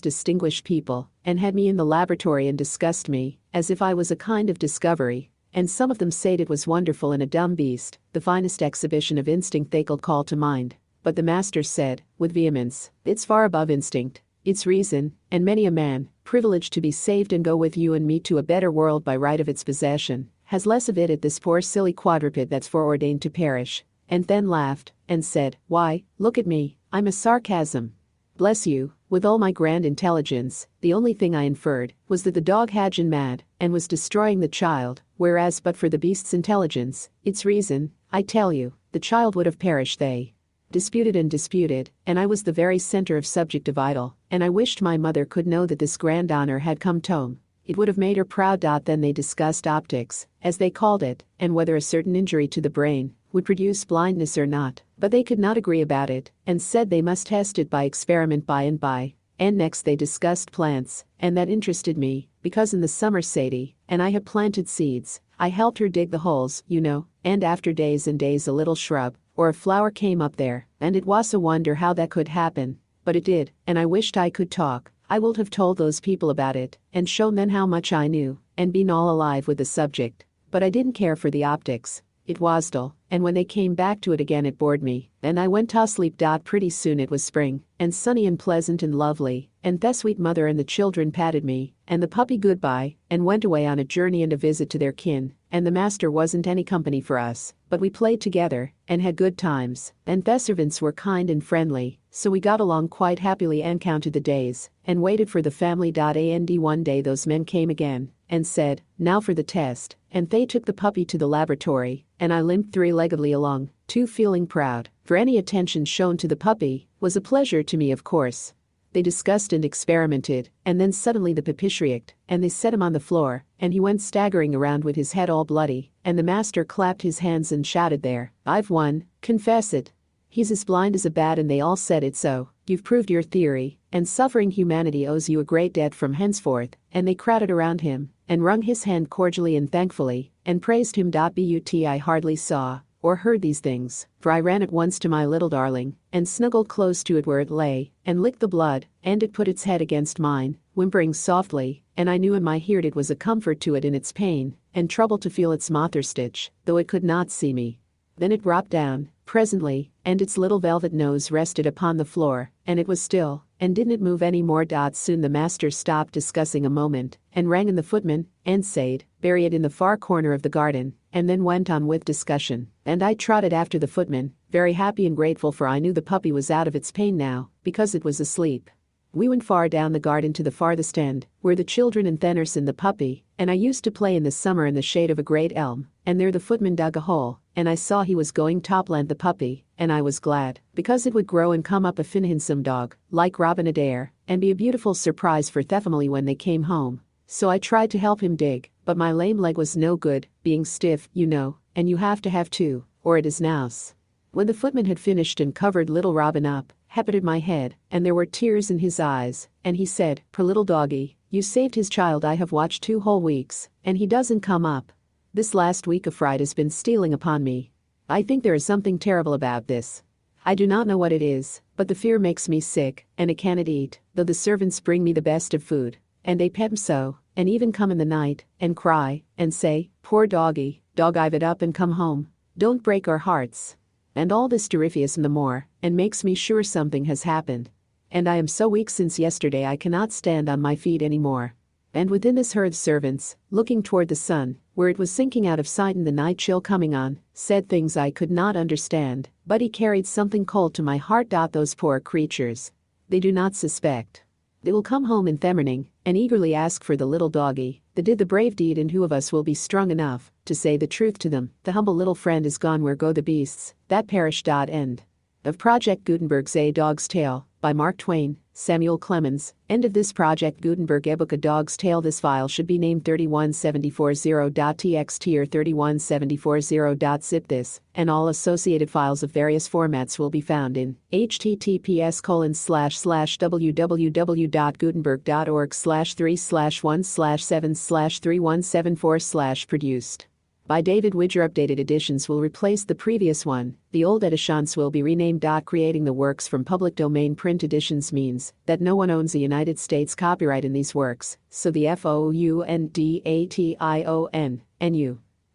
distinguished people, and had me in the laboratory and discussed me, as if I was a kind of discovery. And some of them said it was wonderful and a dumb beast, the finest exhibition of instinct they could call to mind. But the master said, with vehemence, it's far above instinct, it's reason, and many a man, privileged to be saved and go with you and me to a better world by right of its possession, has less of it at this poor silly quadruped that's foreordained to perish. And then laughed, and said, why, look at me, I'm a sarcasm. Bless you, with all my grand intelligence, the only thing I inferred was that the dog had gone mad and was destroying the child, whereas but for the beast's intelligence, its reason, I tell you, the child would have perished. They disputed, and I was the very center of subjective idol, and I wished my mother could know that this grand honor had come tome. It would have made her proud. Then they discussed optics, as they called it, and whether a certain injury to the brain would produce blindness or not, but they could not agree about it, and said they must test it by experiment by and by. And next they discussed plants, and that interested me, because in the summer Sadie and I had planted seeds. I helped her dig the holes, you know, and after days and days a little shrub or a flower came up there, and it was a wonder how that could happen. But it did, and I wished I could talk. I would have told those people about it, and shown them how much I knew, and been all alive with the subject. But I didn't care for the optics. It was dull, and when they came back to it again it bored me, and I went to sleep. Pretty soon it was spring, and sunny and pleasant and lovely, and the sweet mother and the children patted me, and the puppy goodbye, and went away on a journey and a visit to their kin, and the master wasn't any company for us, but we played together, and had good times, and the servants were kind and friendly, so we got along quite happily and counted the days, and waited for the family. And one day those men came again, and said, now for the test, and they took the puppy to the laboratory, and I limped three-leggedly along, too feeling proud, for any attention shown to the puppy was a pleasure to me of course. They discussed and experimented, and then suddenly the puppy shrieked, and they set him on the floor, and he went staggering around with his head all bloody, and the master clapped his hands and shouted, there, I've won, confess it. He's as blind as a bat, and they all said it so, you've proved your theory, and suffering humanity owes you a great debt from henceforth, and they crowded around him, and wrung his hand cordially and thankfully, and praised him. But I hardly saw or heard these things, for I ran at once to my little darling, and snuggled close to it where it lay, and licked the blood, and it put its head against mine, whimpering softly, and I knew in my heart it was a comfort to it in its pain, and trouble to feel its mother stitch, though it could not see me. Then it dropped down, presently, and its little velvet nose rested upon the floor, and it was still, and didn't move any more. Soon the master stopped discussing a moment, and rang in the footman, and said, bury it in the far corner of the garden, and then went on with discussion, and I trotted after the footman, very happy and grateful, for I knew the puppy was out of its pain now, because it was asleep. We went far down the garden to the farthest end, where the children and the nurse and the puppy, and I used to play in the summer in the shade of a great elm, and there the footman dug a hole, and I saw he was going topland the puppy, and I was glad, because it would grow and come up a fin handsome dog, like Robin Adair, and be a beautiful surprise for the family when they came home. So I tried to help him dig, but my lame leg was no good, being stiff, you know, and you have to have two, or it is nouse. When the footman had finished and covered little Robin up, he patted my head, and there were tears in his eyes, and he said, poor little doggy, you saved his child. I have watched 2 whole weeks, and he doesn't come up. This last week a fright has been stealing upon me. I think there is something terrible about this. I do not know what it is, but the fear makes me sick, and I cannot eat, though the servants bring me the best of food, and they pet him so, and even come in the night, and cry, and say, poor doggy, dog, I've it up and come home. Don't break our hearts. And all this terrifious and the more, and makes me sure something has happened. And I am so weak since yesterday I cannot stand on my feet any more. And within this herd servants, looking toward the sun, where it was sinking out of sight and the night chill coming on, said things I could not understand, but he carried something cold to my heart. Those poor creatures. They do not suspect. They will come home in the morning, and eagerly ask for the little doggy that did the brave deed, and who of us will be strong enough to say the truth to them? The humble little friend is gone where go the beasts that perish. End of Project Gutenberg's A Dog's Tale, by Mark Twain, Samuel Clemens. End of this Project Gutenberg ebook A Dog's Tale. This file should be named 31740.txt or 31740.zip. This, and all associated files of various formats, will be found in https://www.gutenberg.org/3/1/7/3174/produced. By David Widger. Updated editions will replace the previous one. The old editions will be renamed. Creating the works from public domain print editions means that no one owns a United States copyright in these works, so the FOUNDATION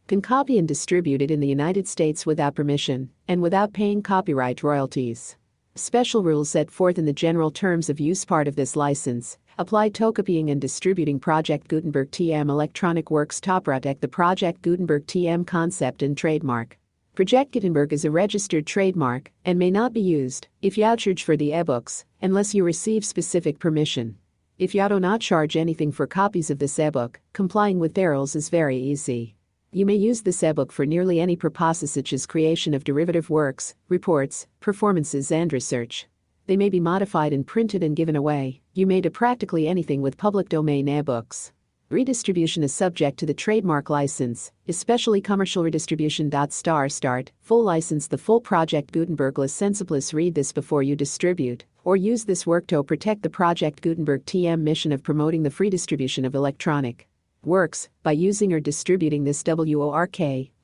can copy and distribute it in the United States without permission and without paying copyright royalties. Special rules set forth in the general terms of use part of this license apply to copying and distributing Project Gutenberg TM electronic works. Protect the Project Gutenberg TM concept and trademark. Project Gutenberg is a registered trademark and may not be used if you charge for the ebooks unless you receive specific permission. If you do not charge anything for copies of this ebook, complying with their rules is very easy. You may use this ebook for nearly any purposes such as creation of derivative works, reports, performances and research. They may be modified and printed and given away. You may do practically anything with public domain ebooks. Redistribution is subject to the trademark license, especially commercial redistribution. Start full license. The full Project Gutenberg license. Please read this before you distribute or use this work to protect the Project Gutenberg TM mission of promoting the free distribution of electronic works by using or distributing this work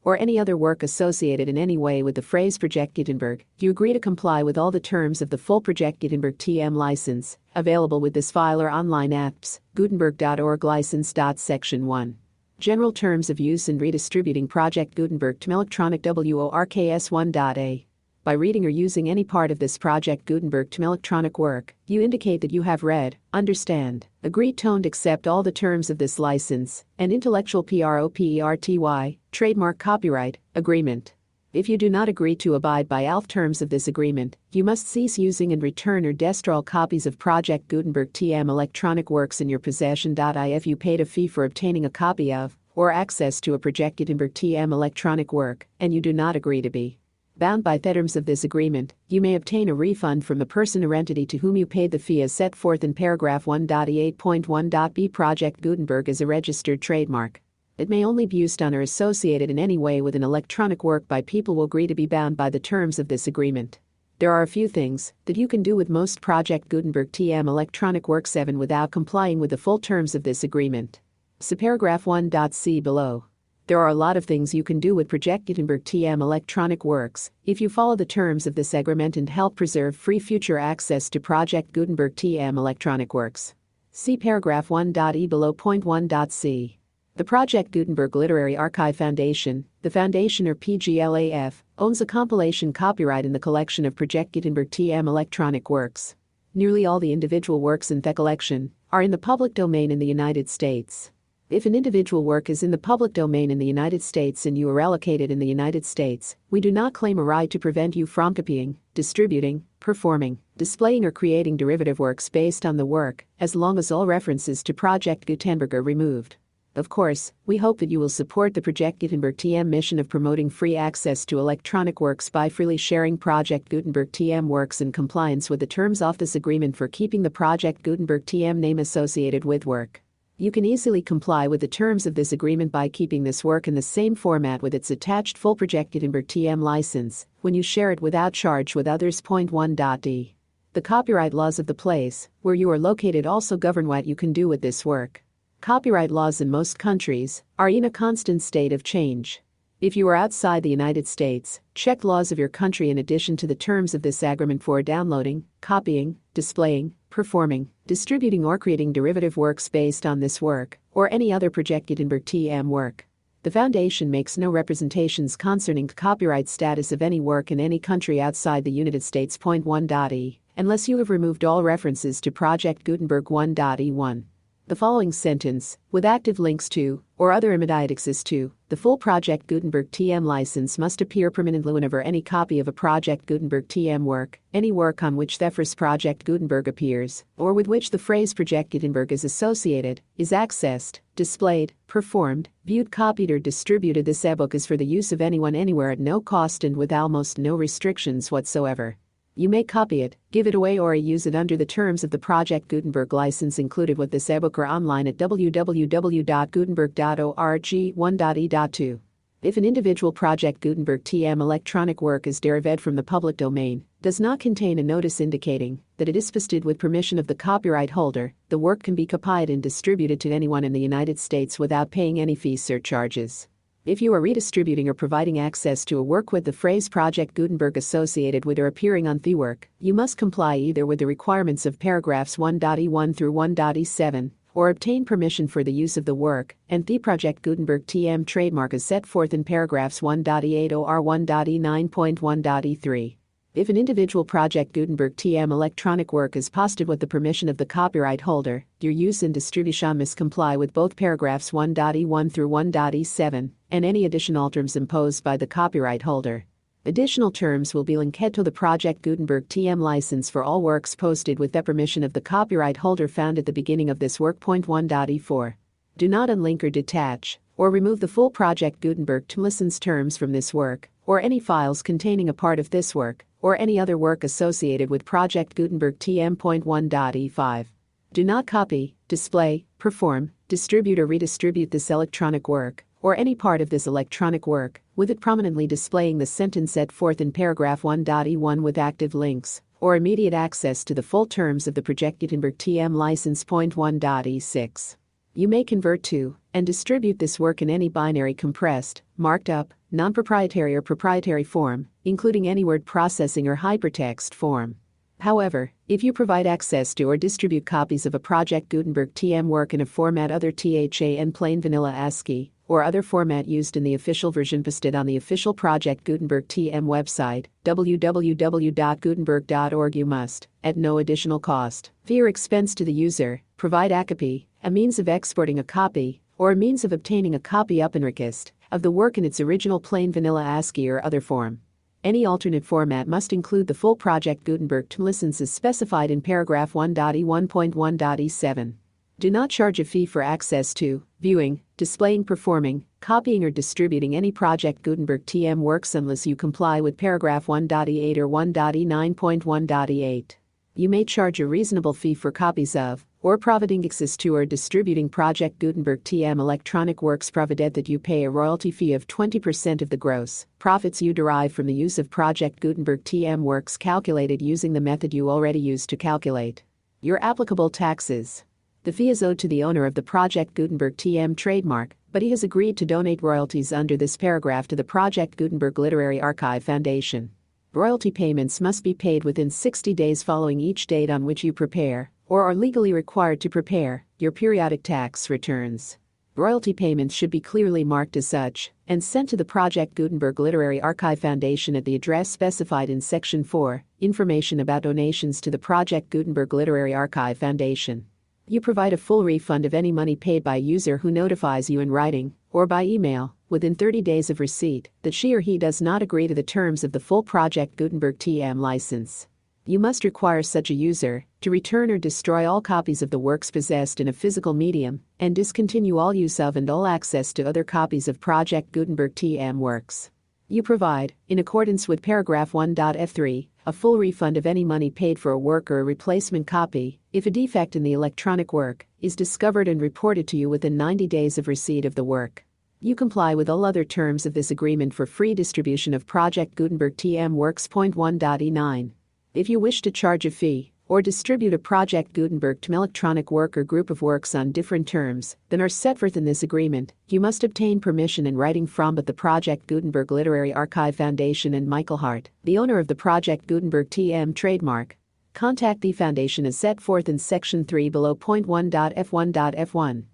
or any other work associated in any way with the phrase Project Gutenberg. You agree to comply with all the terms of the full Project Gutenberg TM license, available with this file or online apps, Gutenberg.org license. Section 1. General terms of use in redistributing Project Gutenberg to electronic works. 1.a. By reading or using any part of this Project Gutenberg to electronic work, you indicate that you have read, understand, agree to and accept all the terms of this license and intellectual property, trademark copyright, agreement. If you do not agree to abide by all terms of this agreement, you must cease using and return or destroy all copies of Project Gutenberg TM electronic works in your possession. If you paid a fee for obtaining a copy of or access to a Project Gutenberg TM electronic work and you do not agree to be bound by the terms of this agreement, you may obtain a refund from the person or entity to whom you paid the fee as set forth in paragraph 1.8.1.b. Project Gutenberg is a registered trademark. It may only be used on or associated in any way with an electronic work by people who agree to be bound by the terms of this agreement. There are a few things that you can do with most Project Gutenberg TM electronic work 7 without complying with the full terms of this agreement. See paragraph 1.c below. There are a lot of things you can do with Project Gutenberg TM electronic works if you follow the terms of this agreement and help preserve free future access to Project Gutenberg TM electronic works. See paragraph 1.e below. Point 1.c. The Project Gutenberg Literary Archive Foundation, the Foundation or PGLAF, owns a compilation copyright in the collection of Project Gutenberg TM electronic works. Nearly all the individual works in the collection are in the public domain in the United States. If an individual work is in the public domain in the United States and you are allocated in the United States, we do not claim a right to prevent you from copying, distributing, performing, displaying or creating derivative works based on the work, as long as all references to Project Gutenberg are removed. Of course, we hope that you will support the Project Gutenberg TM mission of promoting free access to electronic works by freely sharing Project Gutenberg TM works in compliance with the terms of this agreement for keeping the Project Gutenberg TM name associated with work. You can easily comply with the terms of this agreement by keeping this work in the same format with its attached full Project Gutenberg TM license when you share it without charge with others. Point 1.d. The copyright laws of the place where you are located also govern what you can do with this work. Copyright laws in most countries are in a constant state of change. If you are outside the United States, check laws of your country in addition to the terms of this agreement for downloading, copying, displaying, performing, distributing or creating derivative works based on this work, or any other Project Gutenberg TM work. The Foundation makes no representations concerning copyright status of any work in any country outside the United States. Point 1.e. Unless you have removed all references to Project Gutenberg 1.e1. The following sentence, with active links to, or other access to, the full Project Gutenberg TM license must appear permanently whenever any copy of a Project Gutenberg TM work, any work on which the phrase Project Gutenberg appears, or with which the phrase Project Gutenberg is associated, is accessed, displayed, performed, viewed, copied or distributed. This ebook is for the use of anyone anywhere at no cost and with almost no restrictions whatsoever. You may copy it, give it away or use it under the terms of the Project Gutenberg license included with this ebook or online at www.gutenberg.org. 1.e.2. If an individual Project Gutenberg TM electronic work is derived from the public domain, does not contain a notice indicating that it is posted with permission of the copyright holder, the work can be copied and distributed to anyone in the United States without paying any fees or charges. If you are redistributing or providing access to a work with the phrase Project Gutenberg associated with or appearing on the work, you must comply either with the requirements of paragraphs 1.e1 through 1.e7, or obtain permission for the use of the work and the Project Gutenberg TM trademark as set forth in paragraphs 1.e8 or 1.e9.1.e3. If an individual Project Gutenberg TM electronic work is posted with the permission of the copyright holder, your use and distribution must comply with both paragraphs 1.e1 through 1.e7 and any additional terms imposed by the copyright holder. Additional terms will be linked to the Project Gutenberg TM license for all works posted with the permission of the copyright holder found at the beginning of this work. 1.e4. Do not unlink or detach or remove the full Project Gutenberg license terms from this work, or any files containing a part of this work, or any other work associated with Project Gutenberg TM. 1.e5. Do not copy, display, perform, distribute or redistribute this electronic work, or any part of this electronic work, with it prominently displaying the sentence set forth in paragraph 1.e1 with active links, or immediate access to the full terms of the Project Gutenberg TM license. 1.e6. You may convert to and distribute this work in any binary compressed, marked up, non-proprietary or proprietary form, including any word processing or hypertext form. However, if you provide access to or distribute copies of a Project Gutenberg TM work in a format other than plain vanilla ASCII, or other format used in the official version posted on the official Project Gutenberg TM website, www.gutenberg.org, you must, at no additional cost, fee or expense to the user, provide a copy, a means of exporting a copy, or a means of obtaining a copy uppercast of the work in its original plain vanilla ASCII or other form. Any alternate format must include the full Project Gutenberg license as specified in paragraph 1.e1.1.e7. Do not charge a fee for access to, viewing, displaying, performing, copying or distributing any Project Gutenberg TM works unless you comply with paragraph 1.e8 or 1.e9.1.e8. You may charge a reasonable fee for copies of, or providing access to or distributing Project Gutenberg TM electronic works provided that you pay a royalty fee of 20% of the gross profits you derive from the use of Project Gutenberg TM works calculated using the method you already used to calculate your applicable taxes. The fee is owed to the owner of the Project Gutenberg TM trademark, but he has agreed to donate royalties under this paragraph to the Project Gutenberg Literary Archive Foundation. Royalty payments must be paid within 60 days following each date on which you prepare, or are legally required to prepare, your periodic tax returns. Royalty payments should be clearly marked as such and sent to the Project Gutenberg Literary Archive Foundation at the address specified in Section 4, Information about Donations to the Project Gutenberg Literary Archive Foundation. You provide a full refund of any money paid by a user who notifies you in writing, or by email, within 30 days of receipt, that she or he does not agree to the terms of the full Project Gutenberg TM license. You must require such a user to return or destroy all copies of the works possessed in a physical medium, and discontinue all use of and all access to other copies of Project Gutenberg TM works. You provide, in accordance with paragraph 1.f3, a full refund of any money paid for a work or a replacement copy, if a defect in the electronic work is discovered and reported to you within 90 days of receipt of the work. You comply with all other terms of this agreement for free distribution of Project Gutenberg TM works. 1.e9. If you wish to charge a fee, or distribute a Project Gutenberg TM electronic work or group of works on different terms than are set forth in this agreement, you must obtain permission in writing from both the Project Gutenberg Literary Archive Foundation and Michael Hart, the owner of the Project Gutenberg TM trademark. Contact the Foundation as set forth in Section 3 below. 1.f1.f1.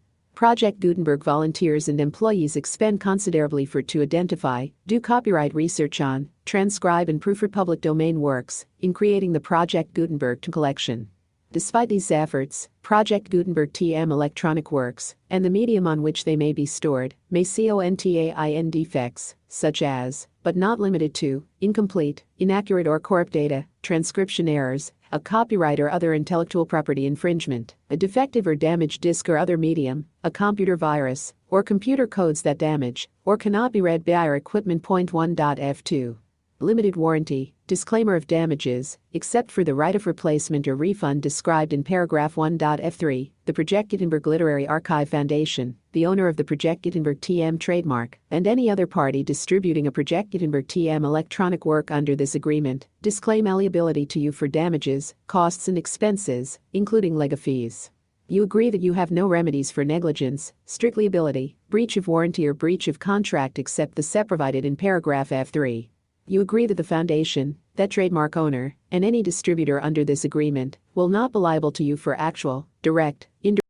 Project Gutenberg volunteers and employees expend considerably to identify, do copyright research on, transcribe and proofread public domain works in creating the Project Gutenberg collection. Despite these efforts, Project Gutenberg TM electronic works, and the medium on which they may be stored, may contain defects, such as, but not limited to, incomplete, inaccurate or corrupt data, transcription errors, a copyright or other intellectual property infringement, a defective or damaged disk or other medium, a computer virus, or computer codes that damage, or cannot be read by our equipment. 1.f2. Limited warranty, disclaimer of damages, except for the right of replacement or refund described in paragraph 1.f3, the Project Gutenberg Literary Archive Foundation, the owner of the Project Gutenberg TM trademark, and any other party distributing a Project Gutenberg TM electronic work under this agreement, disclaim liability to you for damages, costs and expenses, including legal fees. You agree that you have no remedies for negligence, strict liability, breach of warranty or breach of contract except the set provided in paragraph F3. You agree that the foundation, that trademark owner, and any distributor under this agreement will not be liable to you for actual, direct, indirect